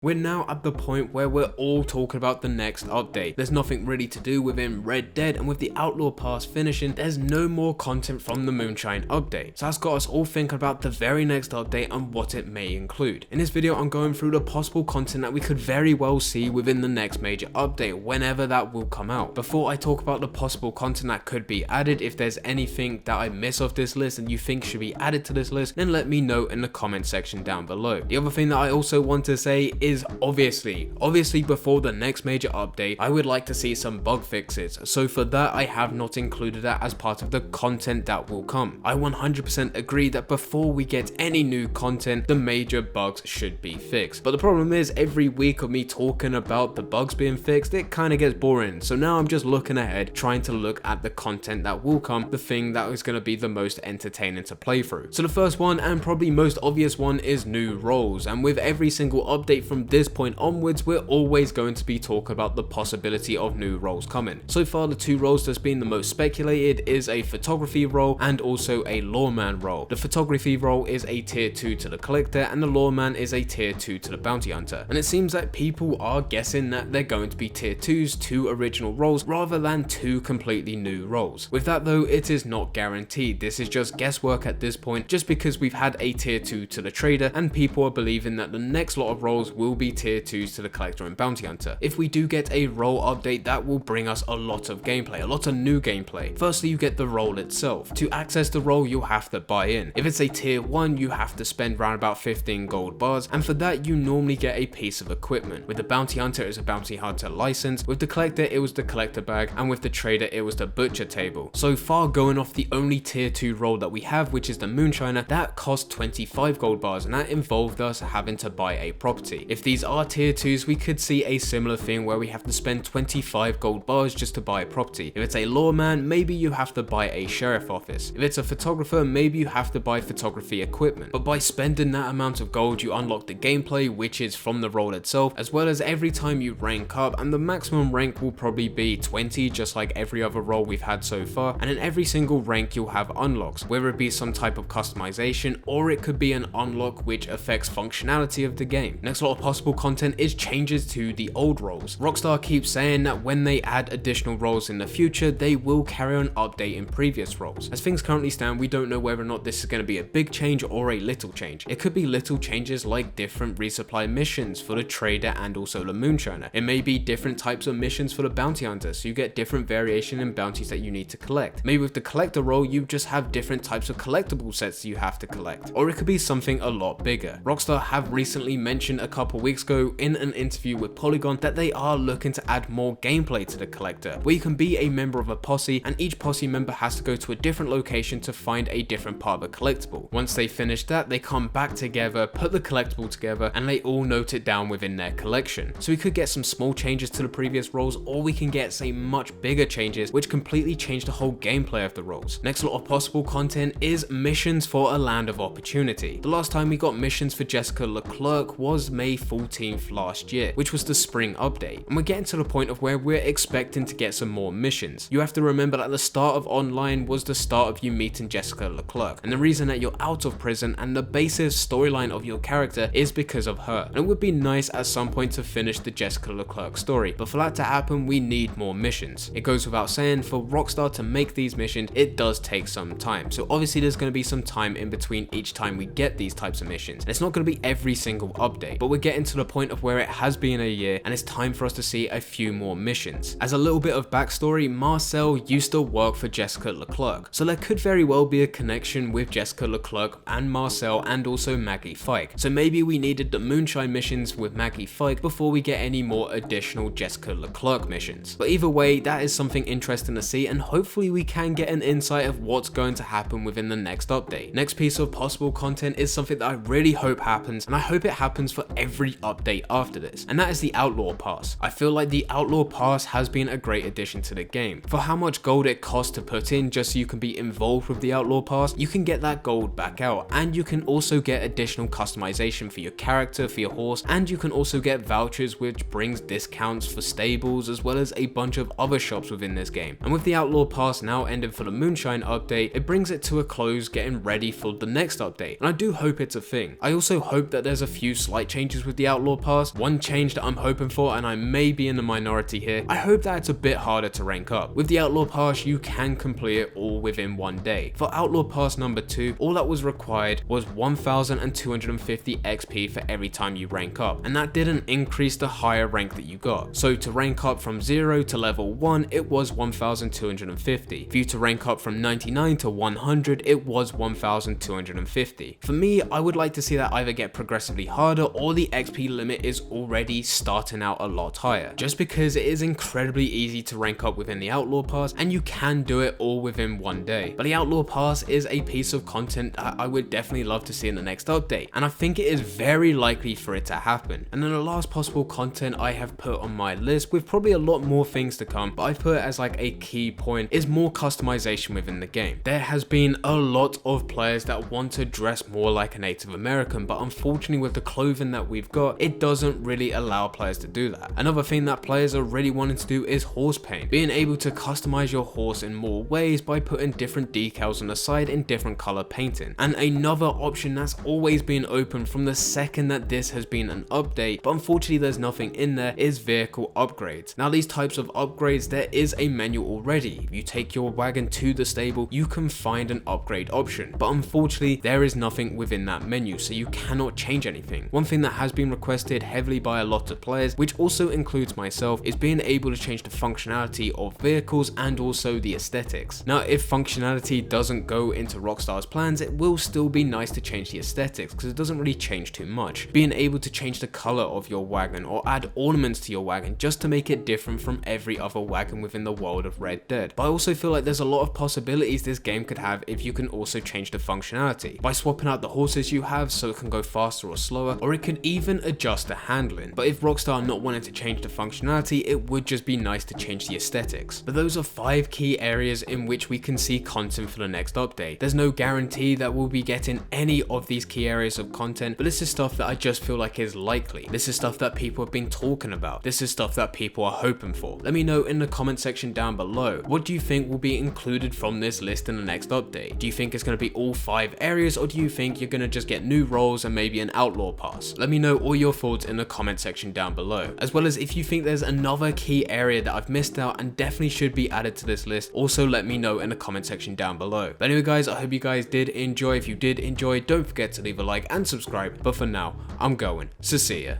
We're now at the point where we're all talking about the next update. There's nothing really to do within Red Dead, and with the Outlaw Pass finishing, there's no more content from the Moonshine update. So that's got us all thinking about the very next update and what it may include. In this video, I'm going through the possible content that we could very well see within the next major update, whenever that will come out. Before I talk about the possible content that could be added, if there's anything that I miss off this list and you think should be added to this list, then let me know in the comment section down below. The other thing that I also want to say is obviously before the next major update, I would like to see some bug fixes. So for that, I have not included that as part of the content that will come. I 100% agree that before we get any new content, the major bugs should be fixed. But the problem is, every week of me talking about the bugs being fixed, it kind of gets boring. So now I'm just looking ahead, trying to look at the content that will come, the thing that is going to be the most entertaining to play through. So the first one, and probably most obvious one, is new roles. And with every single update from this point onwards, we're always going to be talking about the possibility of new roles coming. So far, the two roles that's been the most speculated is a photography role and also a lawman role. The photography role is a tier 2 to the collector, and the lawman is a tier 2 to the bounty hunter. And it seems that people are guessing that they're going to be tier 2s, two original roles, rather than two completely new roles. With that though, it is not guaranteed. This is just guesswork at this point, just because we've had a tier 2 to the trader, and people are believing that the next lot of roles will be tier 2s to the collector and bounty hunter. If we do get a role update, that will bring us a lot of gameplay, a lot of new gameplay. Firstly, you get the role itself. To access the role, you'll have to buy in. If it's a tier 1, you have to spend around about 15 gold bars, and for that you normally get a piece of equipment. With the bounty hunter, it's a bounty hunter license. With the collector, it was the collector bag, and with the trader, it was the butcher table. So far, going off the only tier 2 role that we have, which is the moonshiner, that cost 25 gold bars, and that involved us having to buy a property. If these are tier 2s, we could see a similar thing where we have to spend 25 gold bars just to buy a property. If it's a lawman, maybe you have to buy a sheriff office. If it's a photographer, maybe you have to buy photography equipment. But by spending that amount of gold, you unlock the gameplay, which is from the role itself, as well as every time you rank up, and the maximum rank will probably be 20, just like every other role we've had so far. And in every single rank, you'll have unlocks, whether it be some type of customization, or it could be an unlock which affects functionality of the game. Next lot of possible content is changes to the old roles. Rockstar keeps saying that when they add additional roles in the future, they will carry on updating previous roles. As things currently stand, we don't know whether or not this is going to be a big change or a little change. It could be little changes like different resupply missions for the trader and also the moonshiner. It may be different types of missions for the bounty hunter, so you get different variation in bounties that you need to collect. Maybe with the collector role, you just have different types of collectible sets you have to collect. Or it could be something a lot bigger. Rockstar have recently mentioned a couple weeks ago in an interview with Polygon that they are looking to add more gameplay to the collector, where you can be a member of a posse, and each posse member has to go to a different location to find a different part of a collectible. Once they finish that, they come back together, put the collectible together, and they all note it down within their collection. So we could get some small changes to the previous roles, or we can get some much bigger changes which completely change the whole gameplay of the roles. Next lot of possible content is missions for a land of opportunity. The last time we got missions for Jessica Leclerc was May 14th last year, which was the spring update, and we're getting to the point of where we're expecting to get some more missions. You have to remember that the start of online was the start of you meeting Jessica Leclerc, and the reason that you're out of prison and the basic storyline of your character is because of her. And it would be nice at some point to finish the Jessica Leclerc story, but for that to happen, we need more missions. It goes without saying, for Rockstar to make these missions, it does take some time. So obviously there's going to be some time in between each time we get these types of missions. And it's not going to be every single update, but we're getting to the point of where it has been a year, and it's time for us to see a few more missions. As a little bit of backstory, Marcel used to work for Jessica Leclerc, so there could very well be a connection with Jessica Leclerc and Marcel and also Maggie Fike. So maybe we needed the moonshine missions with Maggie Fike before we get any more additional Jessica Leclerc missions. But either way, that is something interesting to see, and hopefully we can get an insight of what's going to happen within the next update. Next piece of possible content is something that I really hope happens, and I hope it happens for every update after this, and that is the Outlaw Pass. I feel like the Outlaw Pass has been a great addition to the game. For how much gold it costs to put in just so you can be involved with the Outlaw Pass, you can get that gold back out, and you can also get additional customization for your character, for your horse, and you can also get vouchers which brings discounts for stables as well as a bunch of other shops within this game. And with the Outlaw Pass now ending for the Moonshine update, it brings it to a close, getting ready for the next update, and I do hope it's a thing. I also hope that there's a few slight changes with the Outlaw Pass, one change that I'm hoping for, and I may be in the minority here, I hope that it's a bit harder to rank up. With the Outlaw Pass, you can complete it all within one day. For Outlaw Pass number 2, all that was required was 1250 XP for every time you rank up, and that didn't increase the higher rank that you got. So to rank up from 0 to level 1, it was 1250. For you to rank up from 99 to 100, it was 1250. For me, I would like to see that either get progressively harder or the XP limit is already starting out a lot higher, just because it is incredibly easy to rank up within the Outlaw Pass and you can do it all within one day. But the Outlaw Pass is a piece of content that I would definitely love to see in the next update, and I think it is very likely for it to happen. And then the last possible content I have put on my list, with probably a lot more things to come, but I put it as like a key point, is more customization within the game. There has been a lot of players that want to dress more like a Native American, but unfortunately with the clothing that we've got, it doesn't really allow players to do that. Another thing that players are really wanting to do is horse paint, being able to customize your horse in more ways by putting different decals on the side in different color painting. And another option that's always been open from the second that this has been an update, but unfortunately there's nothing in there, is vehicle upgrades. Now these types of upgrades, there is a menu already. If you take your wagon to the stable, you can find an upgrade option, but unfortunately there is nothing within that menu, so you cannot change anything. One thing that has been requested heavily by a lot of players, which also includes myself, is being able to change the functionality of vehicles and also the aesthetics. Now if functionality doesn't go into Rockstar's plans, it will still be nice to change the aesthetics because it doesn't really change too much. Being able to change the color of your wagon or add ornaments to your wagon just to make it different from every other wagon within the world of Red Dead. But I also feel like there's a lot of possibilities this game could have if you can also change the functionality by swapping out the horses you have so it can go faster or slower, or it could even adjust the handling. But if Rockstar are not wanting to change the functionality, it would just be nice to change the aesthetics. But those are 5 key areas in which we can see content for the next update. There's no guarantee that we'll be getting any of these key areas of content, but this is stuff that I just feel like is likely. This is stuff that people have been talking about. This is stuff that people are hoping for. Let me know in the comment section down below, what do you think will be included from this list in the next update? Do you think it's going to be all 5 areas, or do you think you're going to just get new roles and maybe an Outlaw Pass? Let me know all your thoughts in the comment section down below, as well as if you think there's another key area that I've missed out and definitely should be added to this list, also let me know in the comment section down below. But anyway guys, I hope you guys did enjoy. If you did enjoy, don't forget to leave a like and subscribe, but for now, I'm going, so see ya.